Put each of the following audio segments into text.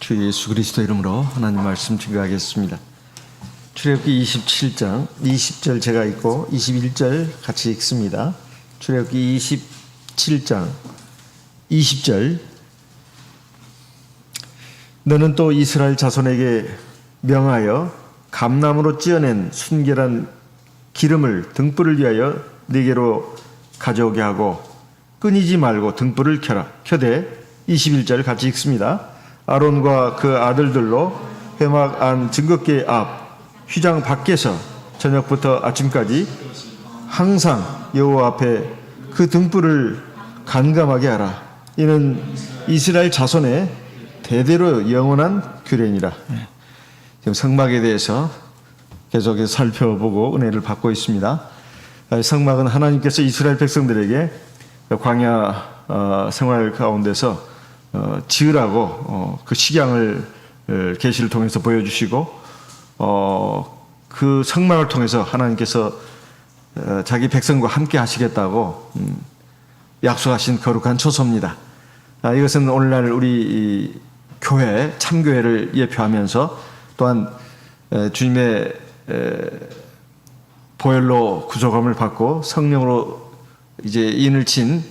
주 예수 그리스도 이름으로 하나님 말씀 증거하겠습니다. 출애굽기 27장 20절 제가 읽고 21절 같이 읽습니다. 출애굽기 27장 20절 너는 또 이스라엘 자손에게 명하여 감나무로 찧어낸 순결한 기름을 등불을 위하여 네게로 가져오게 하고 끊이지 말고 등불을 켜되 21절 같이 읽습니다. 아론과 그 아들들로 회막 안 증거궤 앞 휘장 밖에서 저녁부터 아침까지 항상 여호와 앞에 그 등불을 간감하게 하라. 이는 이스라엘 자손의 대대로 영원한 규례니라. 지금 성막에 대해서 계속해서 살펴보고 은혜를 받고 있습니다. 성막은 하나님께서 이스라엘 백성들에게 광야 생활 가운데서 지으라고 그 식양을 계시를 통해서 보여주시고 그 성막을 통해서 하나님께서 자기 백성과 함께 하시겠다고 약속하신 거룩한 초소입니다. 이것은 오늘날 우리 교회 참교회를 예표하면서 또한 주님의 보혈로 구속함을 받고 성령으로 이제 인을 친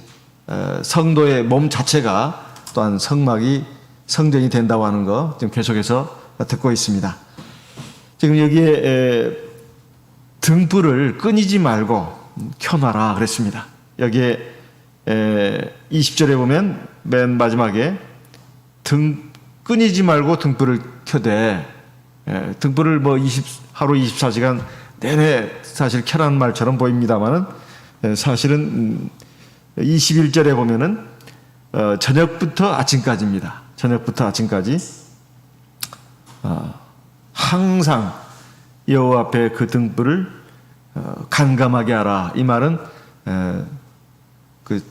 성도의 몸 자체가 또한 성막이 성전이 된다고 하는 거 지금 계속해서 듣고 있습니다. 지금 여기에 등불을 끊이지 말고 켜놔라 그랬습니다. 여기에 20절에 보면 맨 마지막에 끊이지 말고 등불을 켜되 등불을 하루 24시간 내내 사실 켜라는 말처럼 보입니다만은 사실은 21절에 보면은 저녁부터 아침까지입니다. 저녁부터 아침까지 항상 여호와 앞에 그 등불을 간감하게 하라. 이 말은 그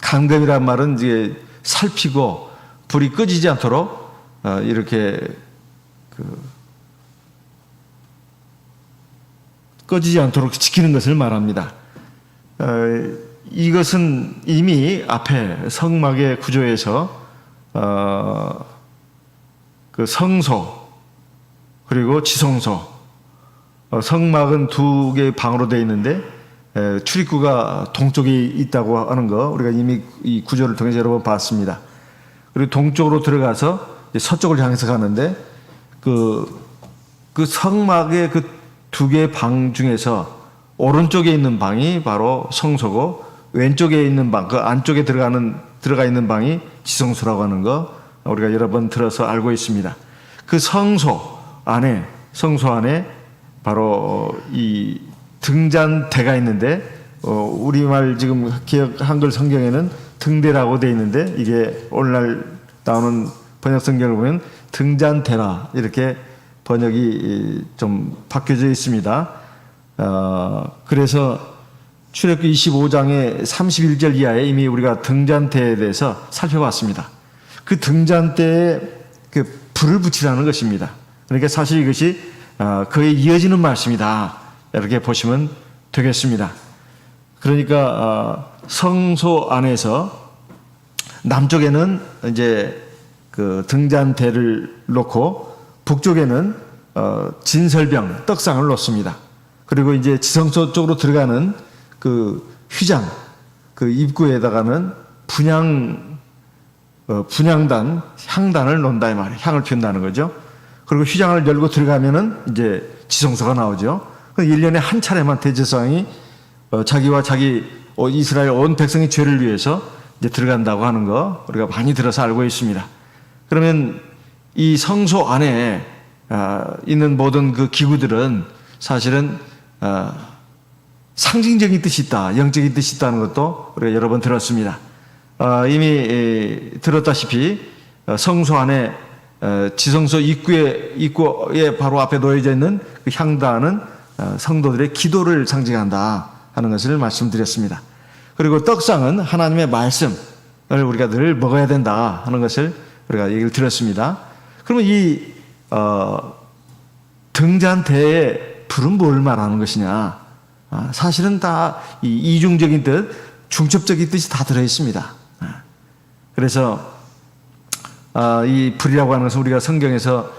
간감이란 말은 이제 살피고 불이 꺼지지 않도록 이렇게 꺼지지 않도록 지키는 것을 말합니다. 이것은 이미 앞에 성막의 구조에서 그 성소 그리고 지성소 성막은 두 개의 방으로 되어 있는데 출입구가 동쪽에 있다고 하는 거 우리가 이미 이 구조를 통해서 여러 번 봤습니다. 그리고 동쪽으로 들어가서 서쪽을 향해서 가는데 그 성막의 그 두 개의 방 중에서 오른쪽에 있는 방이 바로 성소고 왼쪽에 있는 방, 그 안쪽에 들어가 있는 방이 지성소라고 하는 거 우리가 여러 번 들어서 알고 있습니다. 그 성소 안에 바로 이 등잔대가 있는데 우리말 지금 기억 한글 성경에는 등대라고 되어 있는데 이게 오늘날 나오는 번역 성경을 보면 등잔대라 이렇게 번역이 좀 바뀌어져 있습니다. 그래서 출애굽기 25장의 31절 이하에 이미 우리가 등잔대에 대해서 살펴봤습니다. 그 등잔대에 그 불을 붙이라는 것입니다. 그러니까 사실 이것이 거의 이어지는 말씀이다. 이렇게 보시면 되겠습니다. 그러니까 성소 안에서 남쪽에는 이제 그 등잔대를 놓고 북쪽에는 진설병 떡상을 놓습니다. 그리고 이제 지성소 쪽으로 들어가는 그 휘장, 그 입구에다가는 분향단, 향단을 놓는다 이 말이에요. 향을 피운다는 거죠. 그리고 휘장을 열고 들어가면은 이제 지성소가 나오죠. 1년에 한 차례만 대제사장이 자기와 자기 이스라엘 온 백성의 죄를 위해서 이제 들어간다고 하는 거 우리가 많이 들어서 알고 있습니다. 그러면 이 성소 안에 있는 모든 그 기구들은 사실은 상징적인 뜻이 있다, 영적인 뜻이 있다는 것도 우리가 여러 번 들었습니다. 이미 들었다시피 성소 안에 지성소 입구에 바로 앞에 놓여져 있는 그 향단은 성도들의 기도를 상징한다 하는 것을 말씀드렸습니다. 그리고 떡상은 하나님의 말씀을 우리가 늘 먹어야 된다 하는 것을 우리가 얘기를 들었습니다. 그러면 이 등잔대의 불은 뭘 말하는 것이냐? 사실은 다 이중적인 뜻, 중첩적인 뜻이 다 들어 있습니다. 그래서 이 불이라고 하는 것은 우리가 성경에서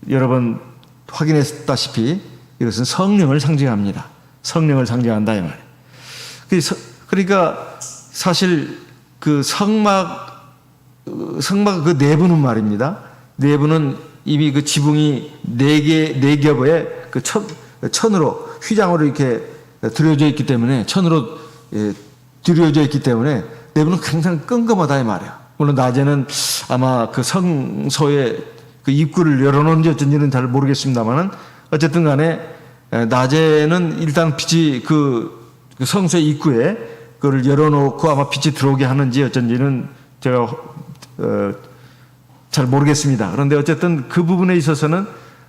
여러 번 확인했다시피 이것은 성령을 상징합니다. 성령을 상징한다 이 말이에요. 그러니까 사실 그 성막 그 내부는 말입니다. 내부는 이미 그 지붕이 네 겹의 그 천으로 휘장으로 이렇게 들여져 있기 때문에 천으로 들여져 있기 때문에 내부는 굉장히 끔끔하다 이 말이에요. 물론 낮에는 아마 그 성소의 그 입구를 열어놓은지 어쩐지는 잘 모르겠습니다만은 어쨌든 간에 낮에는 일단 빛이 그 성소의 입구에 그걸 열어놓고 아마 빛이 들어오게 하는지 어쩐지는 제가 잘 모르겠습니다. 그런데 어쨌든 그 부분에 있어서는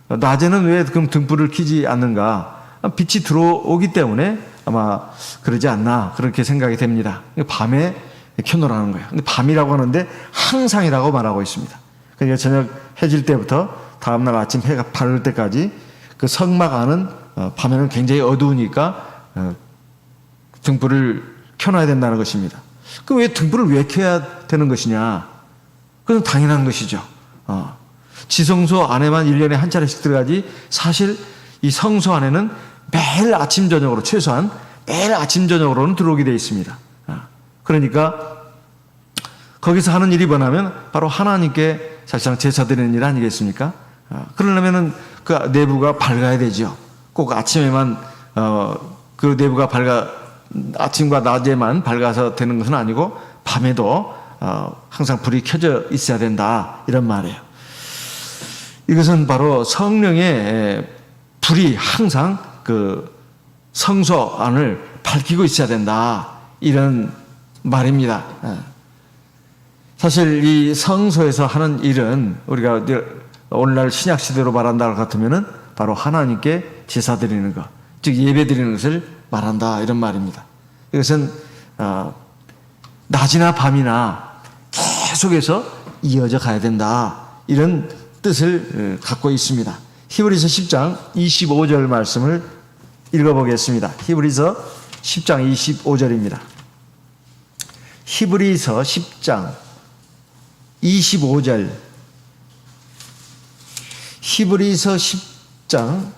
낮에는 왜 그럼 등불을 켜지 않는가? 빛이 들어오기 때문에 아마 그러지 않나 그렇게 생각이 됩니다. 밤에 켜놓으라는 거예요. 근데 밤이라고 하는데 항상이라고 말하고 있습니다. 그러니까 저녁 해질 때부터 다음날 아침 해가 바를 때까지 그 성막 안은 밤에는 굉장히 어두우니까 등불을 켜놔야 된다는 것입니다. 그 왜 등불을 왜 켜야 되는 것이냐? 그건 당연한 것이죠. 지성소 안에만 1년에 한 차례씩 들어가지 사실 이 성소 안에는 매일 아침 저녁으로 최소한 매일 아침 저녁으로는 들어오게 되어 있습니다. 그러니까 거기서 하는 일이 뭐냐면 바로 하나님께 사실상 제사 드리는 일 아니겠습니까? 그러려면은 그 내부가 밝아야 되죠. 꼭 아침에만 그 내부가 아침과 낮에만 밝아서 되는 것은 아니고 밤에도 항상 불이 켜져 있어야 된다 이런 말이에요. 이것은 바로 성령의 불이 항상 그 성소 안을 밝히고 있어야 된다 이런 말입니다. 사실 이 성소에서 하는 일은 우리가 오늘날 신약 시대로 말한다 같으면은 바로 하나님께 제사 드리는 것, 즉 예배 드리는 것을 말한다 이런 말입니다. 이것은 낮이나 밤이나 계속해서 이어져 가야 된다 이런 뜻을 갖고 있습니다. 히브리서 10장 25절 말씀을 읽어보겠습니다. 히브리서 10장 25절입니다. 히브리서 10장 25절 히브리서 10장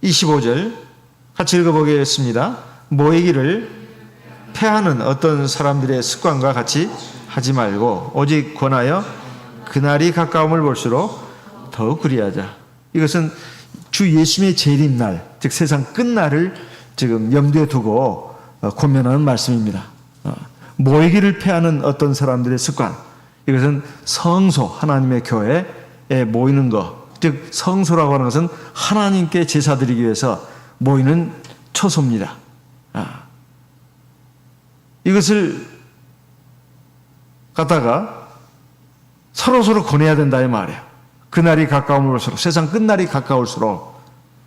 25절 같이 읽어보겠습니다. 모이기를 패하는 어떤 사람들의 습관과 같이 하지 말고 오직 권하여 그날이 가까움을 볼수록 더욱 그리하자. 이것은 주 예수님의 재림날, 즉 세상 끝날을 지금 염두에 두고 권면하는 말씀입니다. 모이기를 패하는 어떤 사람들의 습관, 이것은 성소, 하나님의 교회에 모이는 것, 즉 성소라고 하는 것은 하나님께 제사 드리기 위해서 모이는 처소입니다. 이것을 갖다가 서로 권해야 된다 이 말이에요. 그날이 가까울수록, 세상 끝날이 가까울수록,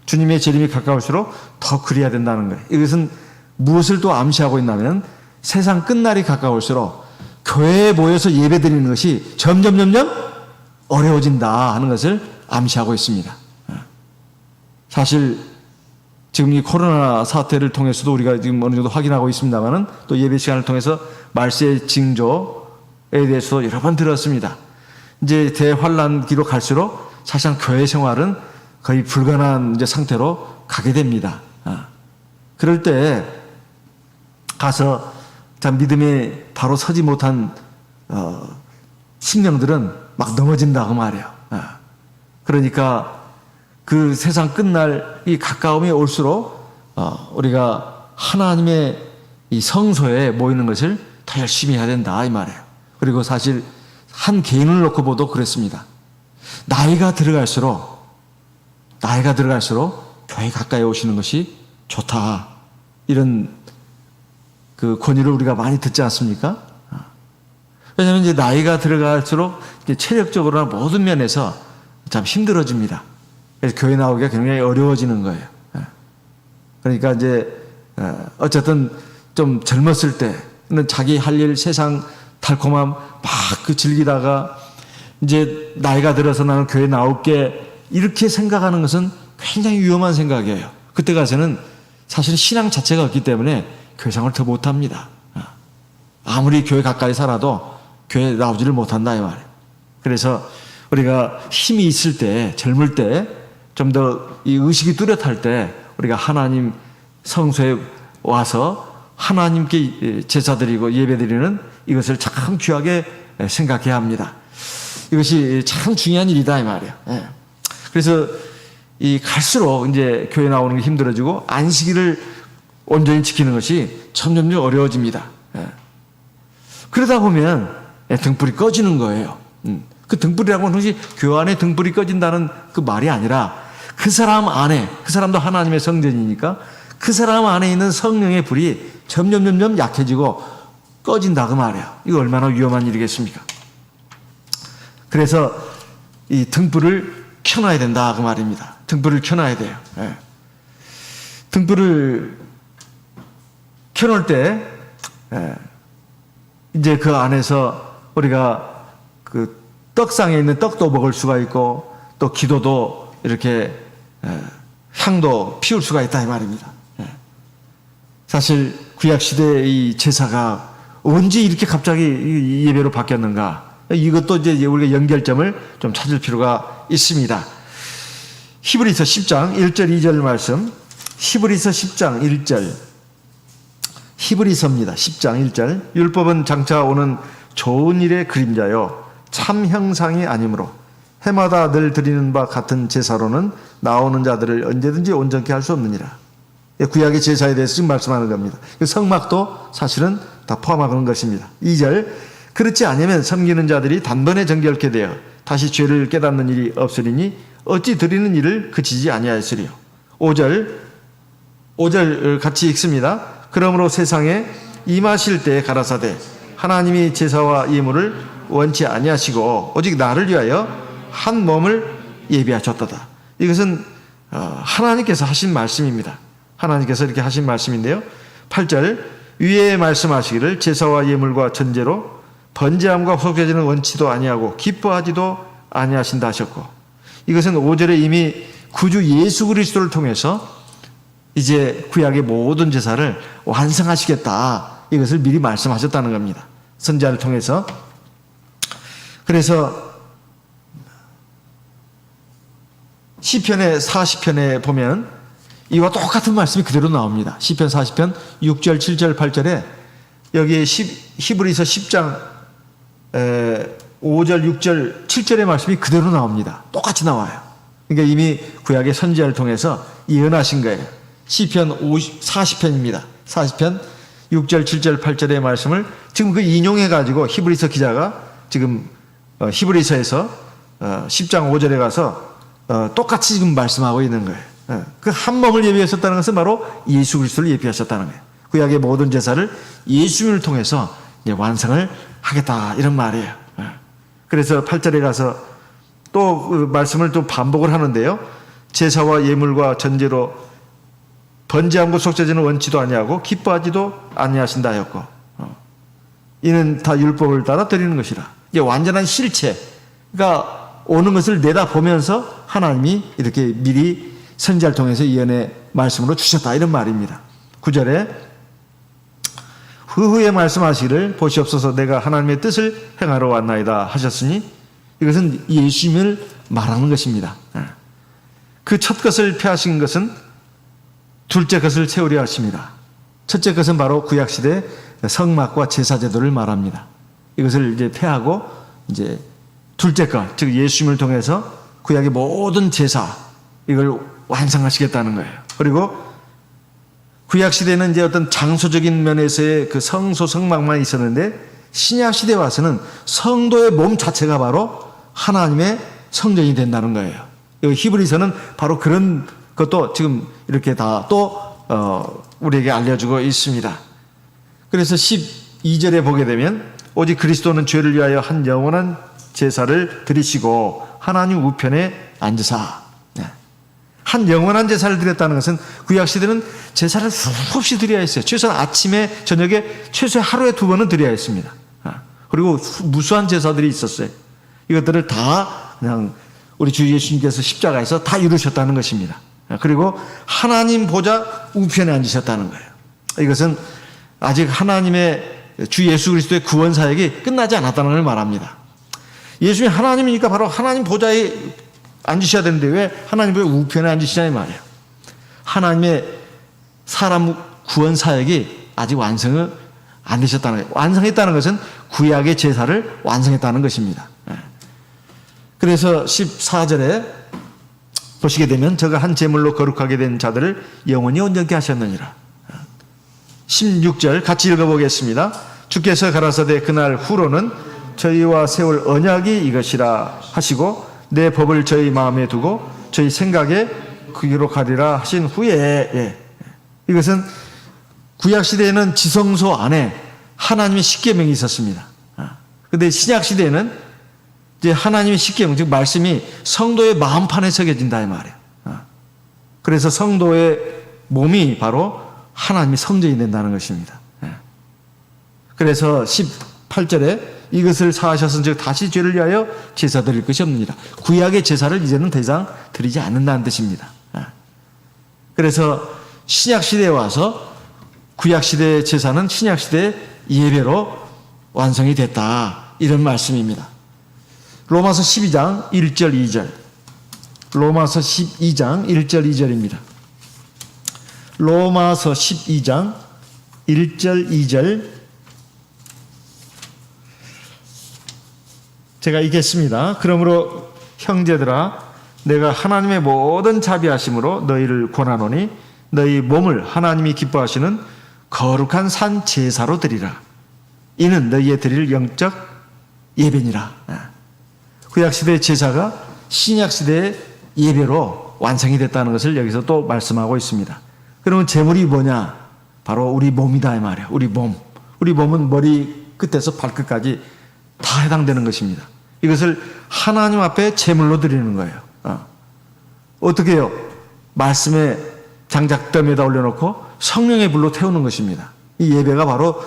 주님의 재림이 가까울수록 더 그래야 된다는 거예요. 이것은 무엇을 또 암시하고 있냐면 세상 끝날이 가까울수록 교회에 모여서 예배드리는 것이 점점 어려워진다 하는 것을 암시하고 있습니다. 사실 지금 이 코로나 사태를 통해서도 우리가 지금 어느 정도 확인하고 있습니다만은 또 예배 시간을 통해서 말세의 징조에 대해서 여러 번 들었습니다. 이제 대환란기로 갈수록 사실상 교회 생활은 거의 불가능한 이제 상태로 가게 됩니다. 그럴 때 가서 참 믿음에 바로 서지 못한 심령들은 막 넘어진다고 말이에요. 그러니까 그 세상 끝날이 가까움이 올수록 우리가 하나님의 이 성소에 모이는 것을 더 열심히 해야 된다 이 말이에요. 그리고 사실 한 개인을 놓고 봐도 그렇습니다. 나이가 들어갈수록 교회 가까이 오시는 것이 좋다 이런 그 권유를 우리가 많이 듣지 않습니까? 왜냐하면 이제 나이가 들어갈수록 이제 체력적으로나 모든 면에서 참 힘들어집니다. 그래서 교회 나오기가 굉장히 어려워지는 거예요. 그러니까 이제 어쨌든 좀 젊었을 때는 자기 할 일 세상 달콤함 막 그 즐기다가 이제 나이가 들어서 나는 교회 나올게 이렇게 생각하는 것은 굉장히 위험한 생각이에요. 그때 가서는 사실 신앙 자체가 없기 때문에 교회 생활을 더 못합니다. 아무리 교회 가까이 살아도 교회 나오지를 못한다 이 말이에요. 그래서 우리가 힘이 있을 때, 젊을 때, 좀 더 이 의식이 뚜렷할 때 우리가 하나님 성소에 와서 하나님께 제사 드리고 예배 드리는 이것을 참 귀하게 생각해야 합니다. 이것이 참 중요한 일이다 이 말이에요. 그래서 이 갈수록 이제 교회 나오는 게 힘들어지고 안식일을 온전히 지키는 것이 점점 어려워집니다. 그러다 보면 등불이 꺼지는 거예요. 그 등불이라고 하는 것이 교회 안에 등불이 꺼진다는 그 말이 아니라 그 사람 안에, 그 사람도 하나님의 성전이니까 그 사람 안에 있는 성령의 불이 점점 약해지고 꺼진다 그 말이에요. 이거 얼마나 위험한 일이겠습니까? 그래서 이 등불을 켜놔야 된다 그 말입니다. 등불을 켜놔야 돼요. 등불을 켜놓을 때 이제 그 안에서 우리가 그 떡상에 있는 떡도 먹을 수가 있고 또 기도도 이렇게 향도 피울 수가 있다 이 말입니다. 사실 구약 시대의 이 제사가 언제 이렇게 갑자기 예배로 바뀌었는가? 이것도 이제 우리가 연결점을 좀 찾을 필요가 있습니다. 히브리서 10장 1절 2절 말씀, 히브리서 10장 1절, 히브리서입니다. 10장 1절. 율법은 장차 오는 좋은 일의 그림자요 참 형상이 아니므로 해마다 늘 드리는 바 같은 제사로는 나오는 자들을 언제든지 온전케 할 수 없느니라. 구약의 제사에 대해서 지금 말씀하는 겁니다. 성막도 사실은 다 포함하는 것입니다. 2절. 그렇지 않으면 섬기는 자들이 단번에 정결케 되어 다시 죄를 깨닫는 일이 없으리니 어찌 드리는 일을 그치지 아니하였으리요. 5절 같이 읽습니다. 그러므로 세상에 임하실 때 가라사대 하나님이 제사와 예물을 원치 아니하시고 오직 나를 위하여 한 몸을 예비하셨도다. 이것은 하나님께서 하신 말씀입니다. 하나님께서 이렇게 하신 말씀인데요. 8절 위에 말씀하시기를 제사와 예물과 전제로 번제함과 속죄제는 원치도 아니하고 기뻐하지도 아니하신다 하셨고, 이것은 5절에 이미 구주 예수 그리스도를 통해서 이제 구약의 모든 제사를 완성하시겠다, 이것을 미리 말씀하셨다는 겁니다. 선지자를 통해서. 그래서 시편의 40편에 보면 이와 똑같은 말씀이 그대로 나옵니다. 시편 40편 6절 7절 8절에 여기 히브리서 10장 5절 6절 7절의 말씀이 그대로 나옵니다. 똑같이 나와요. 그러니까 이미 구약의 선지자를 통해서 예언하신 거예요. 시편 40편입니다. 40편 6절 7절 8절의 말씀을 지금 그 인용해가지고 히브리서 기자가 지금 히브리서에서 10장 5절에 가서 똑같이 지금 말씀하고 있는 거예요. 그 한 몸을 예비하셨다는 것은 바로 예수 그리스도를 예비하셨다는 거예요. 구약의 모든 제사를 예수님을 통해서 완성을 하겠다, 이런 말이에요. 그래서 8절에 가서 또 그 말씀을 또 반복을 하는데요. 제사와 예물과 전제로 번제함과 속죄제는 원치도 아니하고 기뻐하지도 아니하신다 하였고, 이는 다 율법을 따라 드리는 것이라. 이제 완전한 실체가 오는 것을 내다보면서 하나님이 이렇게 미리 선지자를 통해서 예언의 말씀으로 주셨다, 이런 말입니다. 9절에 후후에 말씀하시기를 보시옵소서 내가 하나님의 뜻을 행하러 왔나이다 하셨으니, 이것은 예수님을 말하는 것입니다. 그 첫 것을 폐하신 것은 둘째 것을 세우려 하십니다. 첫째 것은 바로 구약시대 성막과 제사제도를 말합니다. 이것을 이제 폐하고 이제 둘째 것, 즉 예수님을 통해서 구약의 모든 제사, 이걸 완성하시겠다는 거예요. 그리고 구약시대는 이제 어떤 장소적인 면에서의 그 성소 성막만 있었는데, 신약시대에 와서는 성도의 몸 자체가 바로 하나님의 성전이 된다는 거예요. 히브리서는 바로 그런 것도 지금 이렇게 다 또 우리에게 알려주고 있습니다. 그래서 12절에 보게 되면 오직 그리스도는 죄를 위하여 한 영원한 제사를 드리시고 하나님 우편에 앉으사. 한 영원한 제사를 드렸다는 것은 구약시대는 제사를 수없이 드려야 했어요. 최소한 아침에 저녁에 최소 하루에 2번은 드려야 했습니다. 그리고 무수한 제사들이 있었어요. 이것들을 다 그냥 우리 주 예수님께서 십자가에서 다 이루셨다는 것입니다. 그리고 하나님 보좌 우편에 앉으셨다는 거예요. 이것은 아직 하나님의 주 예수 그리스도의 구원 사역이 끝나지 않았다는 걸 말합니다. 예수님이 하나님이니까 바로 하나님 보좌에 앉으셔야 되는데 왜 하나님 보좌 우편에 앉으시냐 이 말이에요. 하나님의 사람 구원 사역이 아직 완성을 안 되셨다는 거예요. 완성했다는 것은 구약의 제사를 완성했다는 것입니다. 그래서 14절에 보시게 되면 저가 한 제물로 거룩하게 된 자들을 영원히 온전케 하셨느니라. 16절 같이 읽어보겠습니다. 주께서 가라사대 그날 후로는 저희와 세울 언약이 이것이라 하시고 내 법을 저희 마음에 두고 저희 생각에 기록하리라 하신 후에 이것은 구약시대에는 지성소 안에 하나님의 십계명이 있었습니다. 그런데 신약시대에는 이제 하나님의 십계명, 즉 말씀이 성도의 마음판에 새겨진다 이 말이에요. 그래서 성도의 몸이 바로 하나님의 성전이 된다는 것입니다. 그래서 18절에 이것을 사하셨은 즉 다시 죄를 위하여 제사 드릴 것이 없느니라. 구약의 제사를 이제는 더 이상 드리지 않는다는 뜻입니다. 그래서 신약시대에 와서 구약시대의 제사는 신약시대의 예배로 완성이 됐다. 이런 말씀입니다. 로마서 12장 1절 2절. 로마서 12장 1절 2절입니다. 로마서 12장 1절 2절 제가 읽겠습니다. 그러므로 형제들아 내가 하나님의 모든 자비하심으로 너희를 권하노니 너희 몸을 하나님이 기뻐하시는 거룩한 산 제사로 드리라. 이는 너희의 드릴 영적 예배니라. 구약시대의 제사가 신약시대의 예배로 완성이 됐다는 것을 여기서 또 말씀하고 있습니다. 그러면 제물이 뭐냐? 바로 우리 몸이다 이 말이에요. 우리 몸. 우리 몸은 머리 끝에서 발끝까지 다 해당되는 것입니다. 이것을 하나님 앞에 제물로 드리는 거예요. 어떻게 해요? 말씀에 장작더미에다 올려놓고 성령의 불로 태우는 것입니다. 이 예배가 바로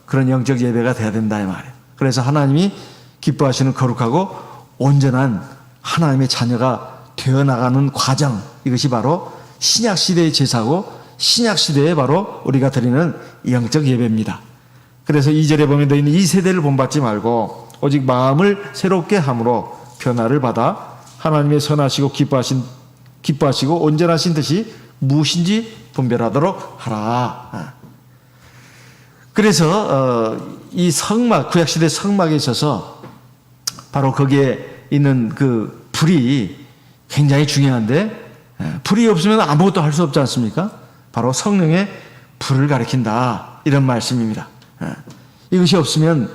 그런 영적 예배가 돼야 된다 이 말이에요. 그래서 하나님이 기뻐하시는 거룩하고 온전한 하나님의 자녀가 되어나가는 과정, 이것이 바로 신약시대의 제사고 신약시대에 바로 우리가 드리는 영적 예배입니다. 그래서 2절에 보면 너희는 이 세대를 본받지 말고 오직 마음을 새롭게 함으로 변화를 받아 하나님의 선하시고 기뻐하시고 온전하신 뜻이 무엇인지 분별하도록 하라. 그래서 이 성막, 구약시대 성막에 있어서 바로 거기에 있는 그 불이 굉장히 중요한데 불이 없으면 아무것도 할 수 없지 않습니까? 바로 성령의 불을 가리킨다 이런 말씀입니다. 이것이 없으면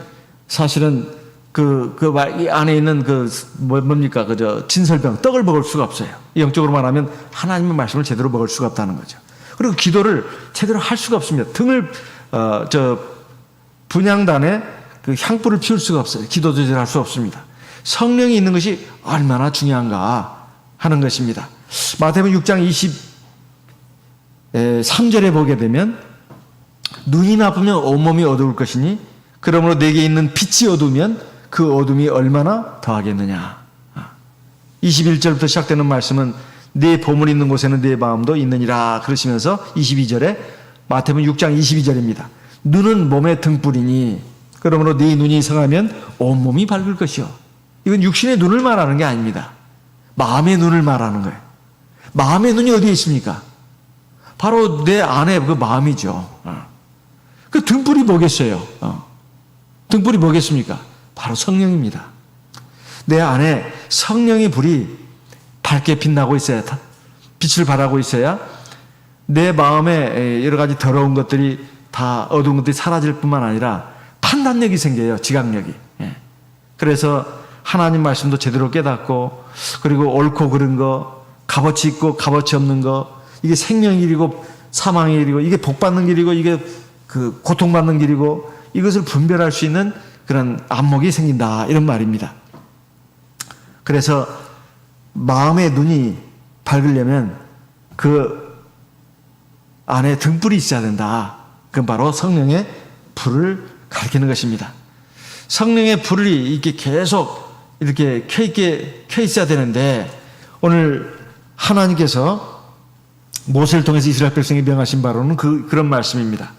사실은 이 안에 있는 뭡니까? 진설병, 떡을 먹을 수가 없어요. 영적으로 말하면 하나님의 말씀을 제대로 먹을 수가 없다는 거죠. 그리고 기도를 제대로 할 수가 없습니다. 분향단에 그 향불을 피울 수가 없어요. 기도도 제대로 할 수 없습니다. 성령이 있는 것이 얼마나 중요한가 하는 것입니다. 마태복음 6장 23절에 보게 되면 눈이 나쁘면 온몸이 어두울 것이니 그러므로 내게 있는 빛이 어두우면 그 어둠이 얼마나 더하겠느냐. 21절부터 시작되는 말씀은 네 보물 있는 곳에는 네 마음도 있느니라 그러시면서 22절에 마태복음 6장 22절입니다. 눈은 몸의 등불이니 그러므로 네 눈이 성하면 온몸이 밝을 것이요. 이건 육신의 눈을 말하는 게 아닙니다. 마음의 눈을 말하는 거예요. 마음의 눈이 어디에 있습니까? 바로 내 안에 그 마음이죠. 그 등불이 뭐겠어요? 등불이 뭐겠습니까? 바로 성령입니다. 내 안에 성령의 불이 밝게 빛나고 있어야, 빛을 발하고 있어야 내 마음에 여러 가지 더러운 것들이 다 어두운 것들이 사라질 뿐만 아니라 판단력이 생겨요. 지각력이. 그래서 하나님 말씀도 제대로 깨닫고 그리고 옳고 그른 거, 값어치 있고 값어치 없는 거, 이게 생명의 길이고 사망의 길이고 이게 복받는 길이고 이게 고통받는 길이고 이것을 분별할 수 있는 그런 안목이 생긴다 이런 말입니다. 그래서 마음의 눈이 밝으려면 그 안에 등불이 있어야 된다. 그건 바로 성령의 불을 가리키는 것입니다. 성령의 불이 이렇게 계속 이렇게 켜 있어야 되는데 오늘 하나님께서 모세를 통해서 이스라엘 백성이 명하신 바로는 그런 말씀입니다.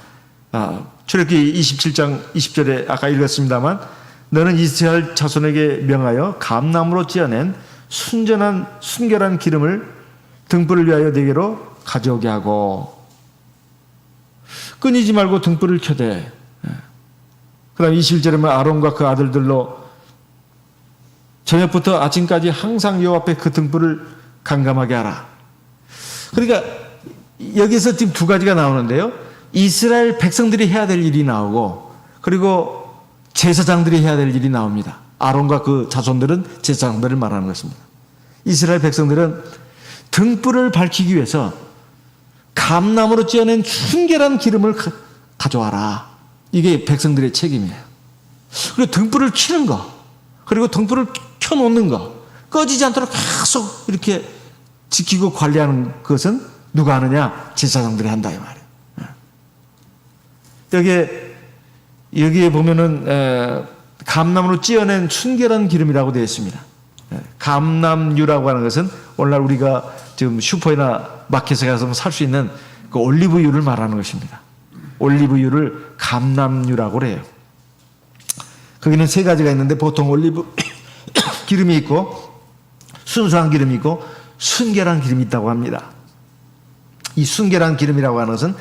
출애굽기 27장 20절에 아까 읽었습니다만 너는 이스라엘 자손에게 명하여 감나무로 찧어낸 순결한 기름을 등불을 위하여 네게로 가져오게 하고 끊이지 말고 등불을 켜되 그 다음 21절에 보면 아론과 그 아들들로 저녁부터 아침까지 항상 여호와 앞에 그 등불을 감감하게 하라. 그러니까 여기서 지금 두 가지가 나오는데요. 이스라엘 백성들이 해야 될 일이 나오고 그리고 제사장들이 해야 될 일이 나옵니다. 아론과 그 자손들은 제사장들을 말하는 것입니다. 이스라엘 백성들은 등불을 밝히기 위해서 감나무로 찧어낸 순결한 기름을 가져와라. 이게 백성들의 책임이에요. 그리고 등불을 켜는 거, 그리고 등불을 켜놓는 거, 꺼지지 않도록 계속 이렇게 지키고 관리하는 것은 누가 하느냐? 제사장들이 한다 이 말이에요. 여기에 보면은 감나무로 찧어낸 순결한 기름이라고 되어 있습니다. 감남유라고 하는 것은 오늘날 우리가 지금 슈퍼나 마켓에 가서 살 수 있는 그 올리브유를 말하는 것입니다. 올리브유를 감남유라고 그래요. 거기는 세 가지가 있는데 보통 올리브 기름이 있고 순수한 기름이 있고 순결한 기름이 있다고 합니다. 이 순결한 기름이라고 하는 것은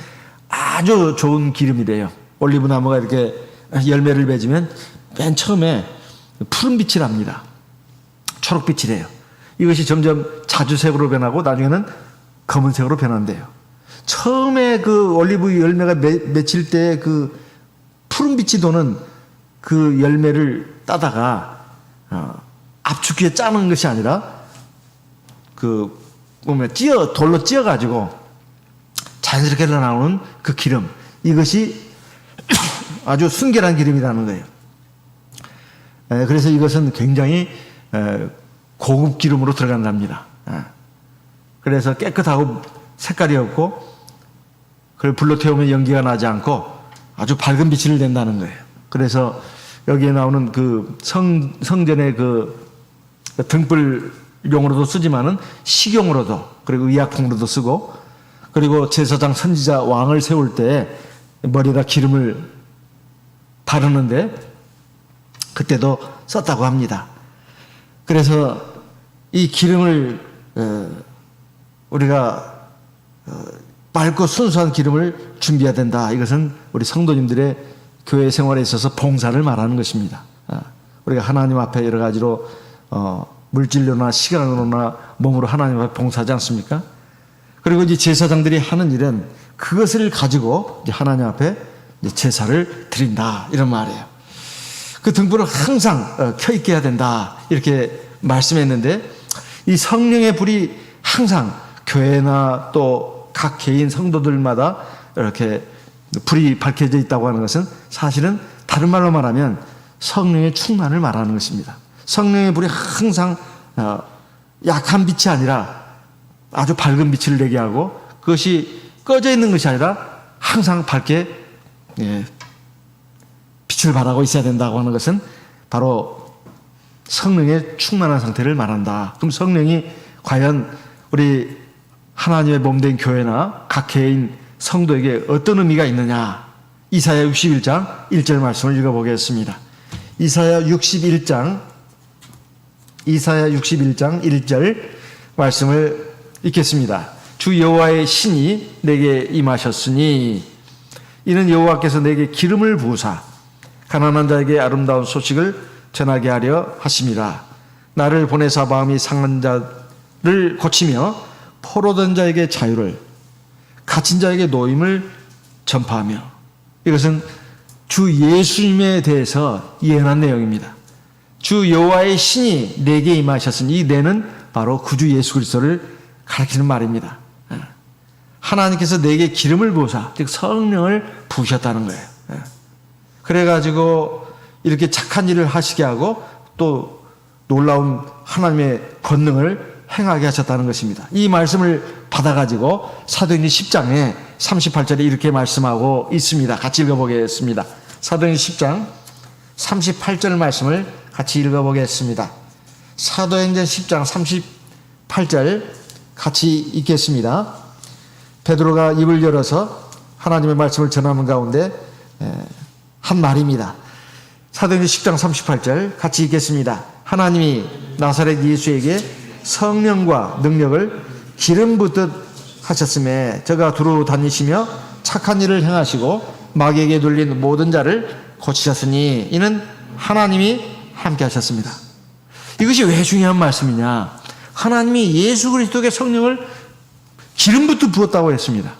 아주 좋은 기름이래요. 올리브 나무가 이렇게 열매를 맺으면 맨 처음에 푸른빛이 납니다. 초록빛이래요. 이것이 점점 자주색으로 변하고 나중에는 검은색으로 변한대요. 처음에 그 올리브 열매가 맺힐 때 그 푸른빛이 도는 그 열매를 따다가 압축기에 짜는 것이 아니라 그 보면 돌로 찧어가지고 자연스럽게 흘러나오는 그 기름, 이것이 아주 순결한 기름이라는 거예요. 그래서 이것은 굉장히 고급 기름으로 들어간답니다. 그래서 깨끗하고 색깔이 없고 그걸 불로 태우면 연기가 나지 않고 아주 밝은 빛을 낸다는 거예요. 그래서 여기에 나오는 그 성전의 그 등불용으로도 쓰지만은 식용으로도 그리고 의약품으로도 쓰고 그리고 제사장 선지자 왕을 세울 때 머리에다 기름을 바르는데 그때도 썼다고 합니다. 그래서 이 기름을 우리가 맑고 순수한 기름을 준비해야 된다. 이것은 우리 성도님들의 교회 생활에 있어서 봉사를 말하는 것입니다. 우리가 하나님 앞에 여러 가지로 물질로나 시간으로나 몸으로 하나님 앞에 봉사하지 않습니까? 그리고 이제 제사장들이 하는 일은 그것을 가지고 이제 하나님 앞에 이제 제사를 드린다 이런 말이에요. 그 등불을 항상 켜있게 해야 된다 이렇게 말씀했는데 이 성령의 불이 항상 교회나 또 각 개인 성도들마다 이렇게 불이 밝혀져 있다고 하는 것은 사실은 다른 말로 말하면 성령의 충만을 말하는 것입니다. 성령의 불이 항상 약한 빛이 아니라 아주 밝은 빛을 내게 하고 그것이 꺼져 있는 것이 아니라 항상 밝게 빛을 발하고 있어야 된다고 하는 것은 바로 성령의 충만한 상태를 말한다. 그럼 성령이 과연 우리 하나님의 몸된 교회나 각 개인 성도에게 어떤 의미가 있느냐? 이사야 61장 1절 말씀을 읽어보겠습니다. 이사야 61장 1절 말씀을 읽겠습니다. 주 여호와의 신이 내게 임하셨으니 이는 여호와께서 내게 기름을 부으사 가난한 자에게 아름다운 소식을 전하게 하려 하심이라. 나를 보내사 마음이 상한 자를 고치며 포로된 자에게 자유를 갇힌 자에게 노임을 전파하며. 이것은 주 예수님에 대해서 예언한 내용입니다. 주 여호와의 신이 내게 임하셨으니 이 내는 바로 구주 예수 그리스도를 가리키는 말입니다. 하나님께서 내게 기름을 부으사 즉 성령을 부으셨다는 거예요. 그래가지고 이렇게 착한 일을 하시게 하고 또 놀라운 하나님의 권능을 행하게 하셨다는 것입니다. 이 말씀을 받아가지고 사도행전 10장에 38절에 이렇게 말씀하고 있습니다. 같이 읽어보겠습니다. 사도행전 10장 38절 말씀을 같이 읽어보겠습니다. 사도행전 10장 38절 같이 읽겠습니다. 베드로가 입을 열어서 하나님의 말씀을 전하는 가운데 한 말입니다. 사도행전 10장 38절 같이 읽겠습니다. 하나님이 나사렛 예수에게 성령과 능력을 기름 붓듯 하셨음에 저가 두루 다니시며 착한 일을 행하시고 마귀에게 눌린 모든 자를 고치셨으니 이는 하나님이 함께 하셨습니다. 이것이 왜 중요한 말씀이냐? 하나님이 예수 그리스도에게 성령을 기름 붓듯 부었다고 했습니다.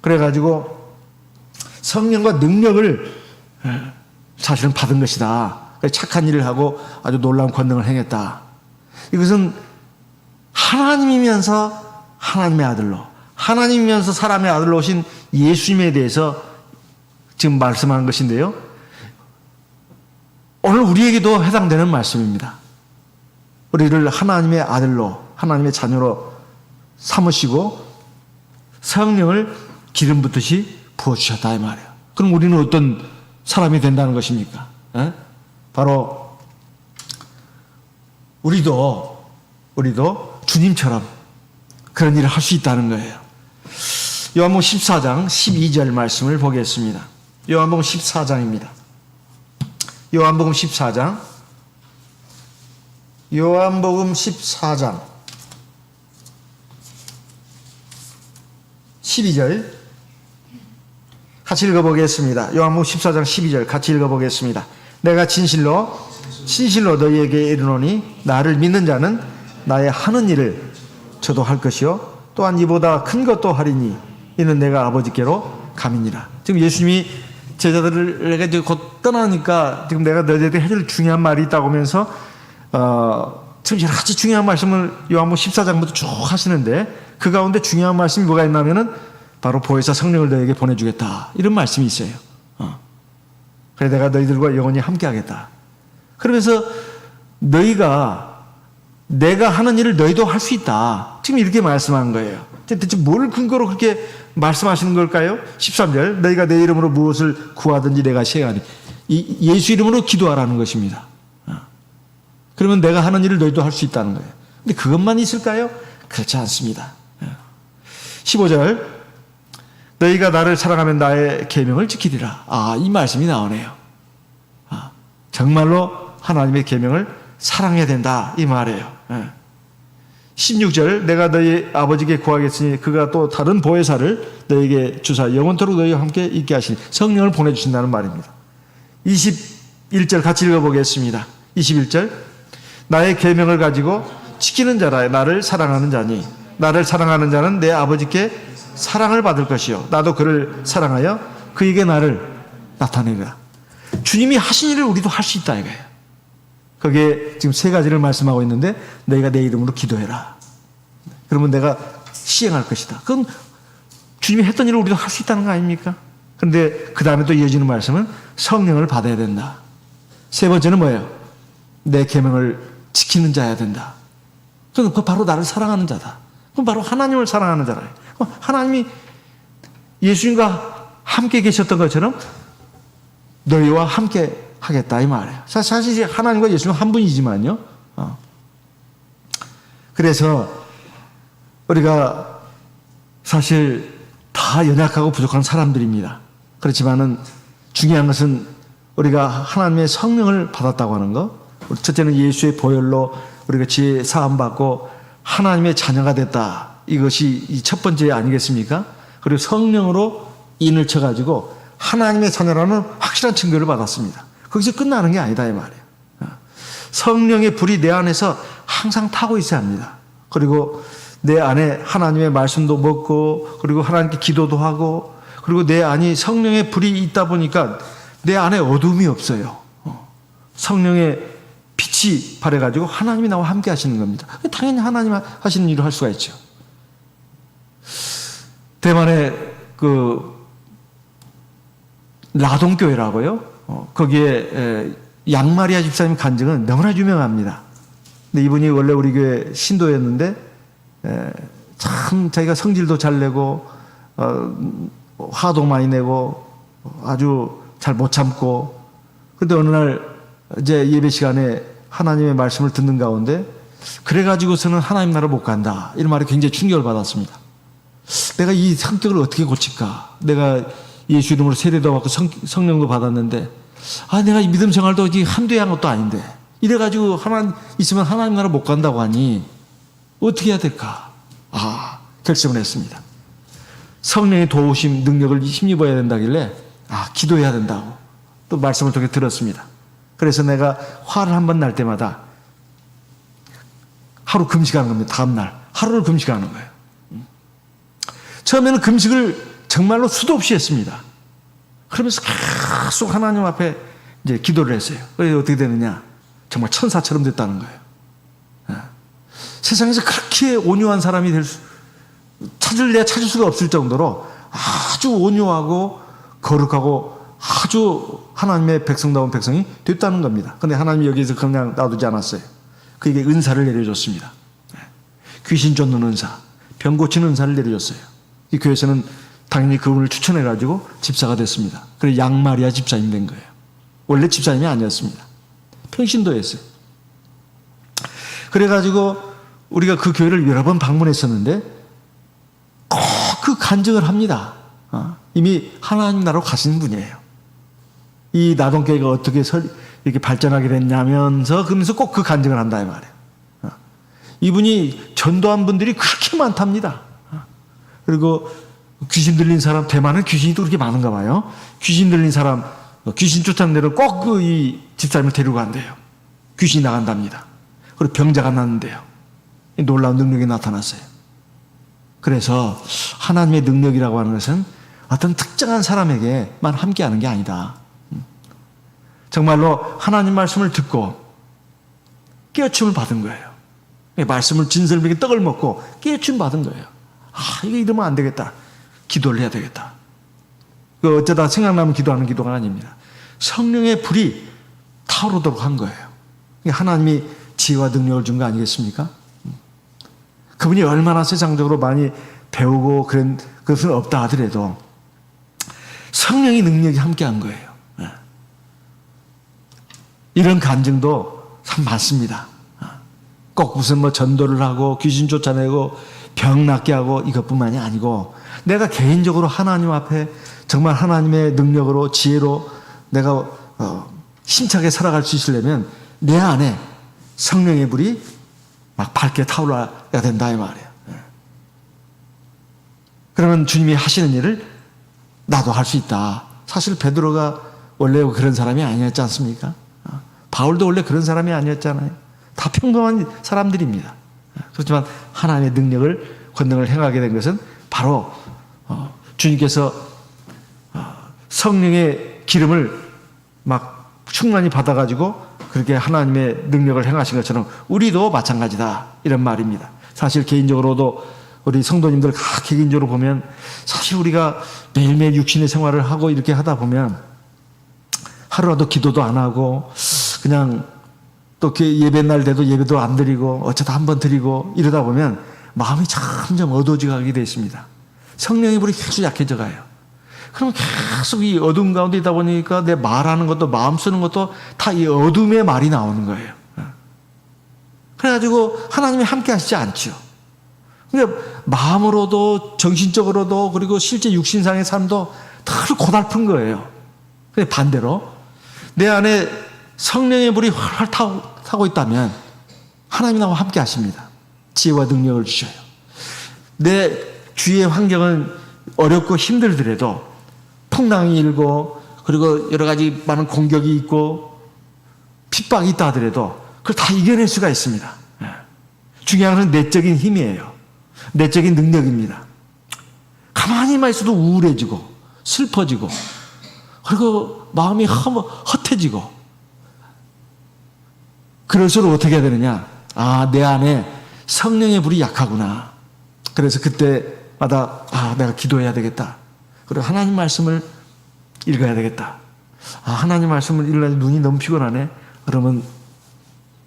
그래가지고 성령과 능력을 사실은 받은 것이다. 착한 일을 하고 아주 놀라운 권능을 행했다. 이것은 하나님이면서 하나님의 아들로, 하나님이면서 사람의 아들로 오신 예수님에 대해서 지금 말씀하는 것인데요. 오늘 우리에게도 해당되는 말씀입니다. 우리를 하나님의 아들로, 하나님의 자녀로 삼으시고 성령을 기름 붓듯이 부어주셨다 이 말이에요. 그럼 우리는 어떤 사람이 된다는 것입니까? 바로 우리도 주님처럼 그런 일을 할 수 있다는 거예요. 요한복음 14장 12절 말씀을 보겠습니다. 요한복음 14장입니다. 요한복음 14장 12절 같이 읽어보겠습니다. 요한복음 14장 12절 같이 읽어보겠습니다. 내가 진실로 너희에게 이르노니 나를 믿는 자는 나의 하는 일을 저도 할 것이요 또한 이보다 큰 것도 하리니 이는 내가 아버지께로 감이니라. 지금 예수님이 제자들에게 이제 곧 떠나니까 지금 내가 너희에게 해줄 중요한 말이 있다고 하면서 지금 여러 가지 중요한 말씀을 요한복음 14장부터 쭉 하시는데 그 가운데 중요한 말씀이 뭐가 있냐면은 바로 보혜사 성령을 너희에게 보내주겠다 이런 말씀이 있어요. 그래 내가 너희들과 영원히 함께하겠다. 그러면서 내가 하는 일을 너희도 할 수 있다. 지금 이렇게 말씀한 거예요. 대체 뭘 근거로 그렇게 말씀하시는 걸까요? 13절 너희가 내 이름으로 무엇을 구하든지 내가 시행하니 예수 이름으로 기도하라는 것입니다. 그러면 내가 하는 일을 너희도 할 수 있다는 거예요. 근데 그것만 있을까요? 그렇지 않습니다. 15절 너희가 나를 사랑하면 나의 계명을 지키리라. 이 말씀이 나오네요. 정말로 하나님의 계명을 사랑해야 된다 이 말이에요. 16절 내가 너희 아버지께 구하겠으니 그가 또 다른 보혜사를 너희에게 주사 영원토록 너희와 함께 있게 하시니 성령을 보내주신다는 말입니다. 21절 같이 읽어보겠습니다. 21절 나의 계명을 가지고 지키는 자라 나를 사랑하는 자니 나를 사랑하는 자는 내 아버지께 사랑을 받을 것이요 나도 그를 사랑하여 그에게 나를 나타내리라. 주님이 하신 일을 우리도 할 수 있다 이거예요. 거기에 지금 세 가지를 말씀하고 있는데 너희가 내 이름으로 기도해라. 그러면 내가 시행할 것이다. 그건 주님이 했던 일을 우리도 할 수 있다는 거 아닙니까? 그런데 그 다음에 또 이어지는 말씀은 성령을 받아야 된다. 세 번째는 뭐예요? 내 계명을 지키는 자야 된다. 그건 바로 나를 사랑하는 자다. 그건 바로 하나님을 사랑하는 자라. 하나님이 예수님과 함께 계셨던 것처럼 너희와 함께 하겠다 이 말이에요. 사실 하나님과 예수는 한 분이지만요. 그래서 우리가 사실 다 연약하고 부족한 사람들입니다. 그렇지만은 중요한 것은 우리가 하나님의 성령을 받았다고 하는 것. 첫째는 예수의 보혈로 우리가 지혜 사함 받고 하나님의 자녀가 됐다. 이것이 이 첫 번째 아니겠습니까? 그리고 성령으로 인을 쳐가지고 하나님의 자녀라는 확실한 증거를 받았습니다. 거기서 끝나는 게 아니다 이 말이에요. 성령의 불이 내 안에서 항상 타고 있어야 합니다. 그리고 내 안에 하나님의 말씀도 먹고 그리고 하나님께 기도도 하고 그리고 내 안이 성령의 불이 있다 보니까 내 안에 어둠이 없어요. 성령의 빛이 발해가지고 하나님이 나와 함께 하시는 겁니다. 당연히 하나님 하시는 일을 할 수가 있죠. 대만의 라동교회라고요. 거기에 양마리아 집사님 간증은 너무나 유명합니다. 근데 이분이 원래 우리 교회 신도였는데 참 자기가 성질도 잘 내고 화도 많이 내고 아주 잘 못 참고 근데 어느 날 이제 예배 시간에 하나님의 말씀을 듣는 가운데 그래가지고서는 하나님 나라 못 간다 이런 말에 굉장히 충격을 받았습니다. 내가 이 성격을 어떻게 고칠까? 내가 예수 이름으로 세례도 받고 성령도 받았는데 내가 이 믿음 생활도 한두 해 한 것도 아닌데 이래가지고 하나님 있으면 하나님 나라 못 간다고 하니 어떻게 해야 될까? 결심을 했습니다. 성령의 도우심 능력을 힘입어야 된다길래 기도해야 된다고 또 말씀을 통해 들었습니다. 그래서 내가 화를 한 번 날 때마다 하루 금식하는 겁니다. 다음날 하루를 금식하는 거예요. 처음에는 금식을 정말로 수도 없이 했습니다. 그러면서 계속 하나님 앞에 이제 기도를 했어요. 그래서 어떻게 되느냐? 정말 천사처럼 됐다는 거예요. 세상에서 그렇게 온유한 사람이 찾을 수가 없을 정도로 아주 온유하고 거룩하고 아주 하나님의 백성다운 백성이 됐다는 겁니다. 그런데 하나님이 여기서 그냥 놔두지 않았어요. 그에게 은사를 내려줬습니다. 귀신 쫓는 은사, 병 고치는 은사를 내려줬어요. 이 교회에서는 당연히 그분을 추천해가지고 집사가 됐습니다. 그래서 양마리아 집사님 된 거예요. 원래 집사님이 아니었습니다. 평신도였어요. 그래가지고 우리가 그 교회를 여러 번 방문했었는데 꼭 그 간증을 합니다. 이미 하나님 나라로 가시는 분이에요. 이 나동교회가 어떻게 이렇게 발전하게 됐냐면서 그러면서 꼭 그 간증을 한다 이 말이에요. 이분이 전도한 분들이 그렇게 많답니다. 그리고 귀신 들린 사람, 대만은 귀신이 또 그렇게 많은가 봐요. 귀신 들린 사람, 귀신 쫓아낸 데는 꼭 이 집사님을 데리고 간대요. 귀신이 나간답니다. 그리고 병자가 났는데요. 놀라운 능력이 나타났어요. 그래서 하나님의 능력이라고 하는 것은 어떤 특정한 사람에게만 함께하는 게 아니다. 정말로 하나님 말씀을 듣고 깨우침을 받은 거예요. 말씀을 진설되게 떡을 먹고 깨우침 받은 거예요. 이거 이러면 안 되겠다. 기도를 해야 되겠다. 어쩌다 생각나면 기도하는 기도가 아닙니다. 성령의 불이 타오르도록 한 거예요. 하나님이 지혜와 능력을 준 거 아니겠습니까? 그분이 얼마나 세상적으로 많이 배우고 그런 것은 없다 하더라도 성령의 능력이 함께한 거예요. 이런 간증도 참 많습니다. 꼭 무슨 전도를 하고 귀신 쫓아내고 병 낫게 하고 이것뿐만이 아니고 내가 개인적으로 하나님 앞에 정말 하나님의 능력으로 지혜로 내가 힘차게 살아갈 수 있으려면 내 안에 성령의 불이 막 밝게 타올라야 된다 이 말이에요. 그러면 주님이 하시는 일을 나도 할 수 있다. 사실 베드로가 원래 그런 사람이 아니었지 않습니까? 바울도 원래 그런 사람이 아니었잖아요. 다 평범한 사람들입니다. 그렇지만 하나님의 능력을 권능을 행하게 된 것은 바로 주님께서 성령의 기름을 막 충만히 받아가지고 그렇게 하나님의 능력을 행하신 것처럼 우리도 마찬가지다 이런 말입니다. 사실 개인적으로도 우리 성도님들 각 개인적으로 보면 사실 우리가 매일매일 육신의 생활을 하고 이렇게 하다 보면 하루라도 기도도 안 하고 그냥 또 예배날 돼도 예배도 안 드리고 어쩌다 한번 드리고 이러다 보면 마음이 점점 어두워져 가게 되어 있습니다. 성령의 불이 계속 약해져 가요. 그럼 계속 이 어둠 가운데 있다 보니까 내 말하는 것도 마음 쓰는 것도 다 이 어둠의 말이 나오는 거예요. 그래가지고 하나님이 함께 하시지 않죠. 그러니까 마음으로도 정신적으로도 그리고 실제 육신상의 삶도 다 고달픈 거예요. 근데 반대로 내 안에 성령의 불이 활활 타고 있다면 하나님이 나와 함께 하십니다. 지혜와 능력을 주셔요. 내 주위의 환경은 어렵고 힘들더라도 풍랑이 일고 그리고 여러 가지 많은 공격이 있고 핍박이 있다 하더라도 그걸 다 이겨낼 수가 있습니다. 중요한 것은 내적인 힘이에요. 내적인 능력입니다. 가만히만 있어도 우울해지고 슬퍼지고 그리고 마음이 헛해지고 그럴수록 어떻게 해야 되느냐? 내 안에 성령의 불이 약하구나. 그래서 그때마다 내가 기도해야 되겠다. 그리고 하나님 말씀을 읽어야 되겠다. 하나님 말씀을 읽으려니 눈이 너무 피곤하네. 그러면